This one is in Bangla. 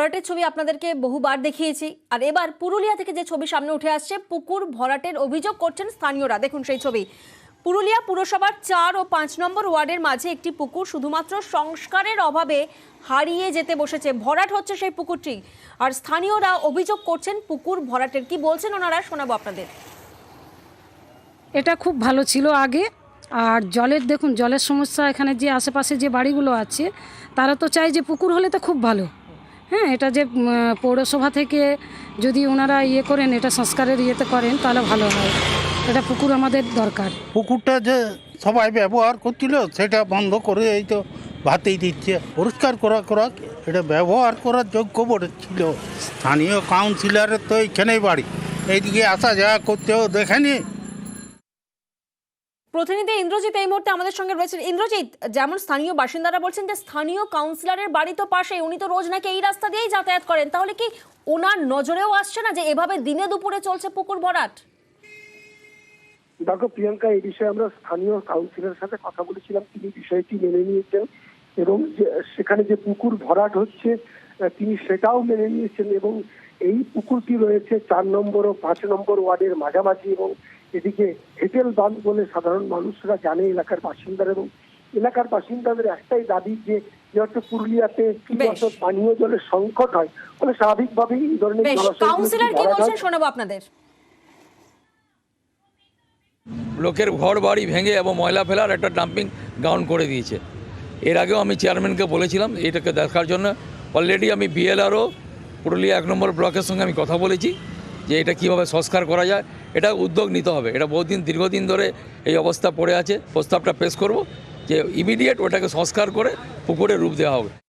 ভরাটের ছবি আপনাদেরকে বহুবার দেখিয়েছি, আর এবার পুরুলিয়া থেকে যে ছবি সামনে উঠে আসছে, পুকুর ভরাটের অভিযোগ করছেন স্থানীয়রা। দেখুন সেই ছবি। পুরুলিয়া পুরসভার 4 ও 5 নম্বর ওয়ার্ডের মাঝে একটি পুকুর শুধুমাত্র সংস্কারের অভাবে হারিয়ে যেতে বসেছে। ভরাট হচ্ছে সেই পুকুরটি, আর স্থানীয়রা অভিযোগ করছেন পুকুর ভরাটের। কি বলছেন ওনারা, শোনাবো আপনাদের। এটা খুব ভালো ছিল আগে। আর জলের দেখুন, জলের সমস্যা এখানে যে আশেপাশে যে বাড়িগুলো আছে তারা তো চায় যে পুকুর হলে তো খুব ভালো। হ্যাঁ, এটা যে পৌরসভা থেকে যদি ওনারা করেন, এটা সংস্কারের ইয়েতে করেন তাহলে ভালো হয়। এটা পুকুর আমাদের দরকার। পুকুরটা যে সবাই ব্যবহার করছিল সেটা বন্ধ করে এই তো ভাতেই দিচ্ছে। পরিষ্কার করা এটা ব্যবহার করার যোগ্য ছিল। স্থানীয় কাউন্সিলরের তো এইখানেই বাড়ি, এইদিকে আসা যাওয়া করতেও দেখেনি। প্রতিনিধি ইন্দ্রজিৎ এই মুহূর্তে আমাদের সঙ্গে রয়েছেন। ইন্দ্রজিৎ, যেমন স্থানীয় বাসিন্দারা বলছেন যে স্থানীয় কাউন্সিলরের বাড়ি তো পাশে, উনি তো রোজ নাকি এই রাস্তা দিয়েই যাতায়াত করেন, তাহলে কি ওনার নজরেও আসছে না যে এভাবে দিনে দুপুরে চলছে পুকুর ভরাট? দেখো প্রিয়াঙ্কা, এই বিষয়ে আমরা স্থানীয় কাউন্সিলরের সাথে কথা বলেছিলাম, তিনি বিষয়টি মেনে নিয়েছেন এবং সেখানে যে পুকুর ভরাট হচ্ছে তিনি সেটাও মেনে নিয়েছেন। এবং এই পুকুরটি রয়েছে 4 নম্বর ও 5 নম্বর ওয়ার্ডের মাঝামাঝি, এবং এদিকে হেটেল বাঁধ বলে সাধারণ মানুষরা জানে, এলাকার বাসিন্দারা। এবং এলাকার বাসিন্দাদের একটাই দাবি যে যেহেতু পুরুলিয়াতে পানীয় জলের সংকট হয়, ফলে স্বাভাবিকভাবেই এই ধরনের কাউন্সিলর কি বলছেন শোনাবো আপনাদের। লোকের ঘর বাড়ি ভেঙে এবং ময়লা ফেলার একটা ডাম্পিং গ্রাউন্ড করে দিয়েছে। এর আগেও আমি চেয়ারম্যানকে বলেছিলাম এটাকে দেখার জন্য। অলরেডি আমি বিএলআরও পুরুলিয়া 1 নম্বর ব্লকের সঙ্গে আমি কথা বলেছি যে এটা কীভাবে সংস্কার করা যায়, এটা উদ্যোগ নিতে হবে। এটা দীর্ঘদিন ধরে এই অবস্থা পড়ে আছে। প্রস্তাবটা পেশ করব যে ইমিডিয়েট ওটাকে সংস্কার করে পুকুরে রূপ দেওয়া হবে।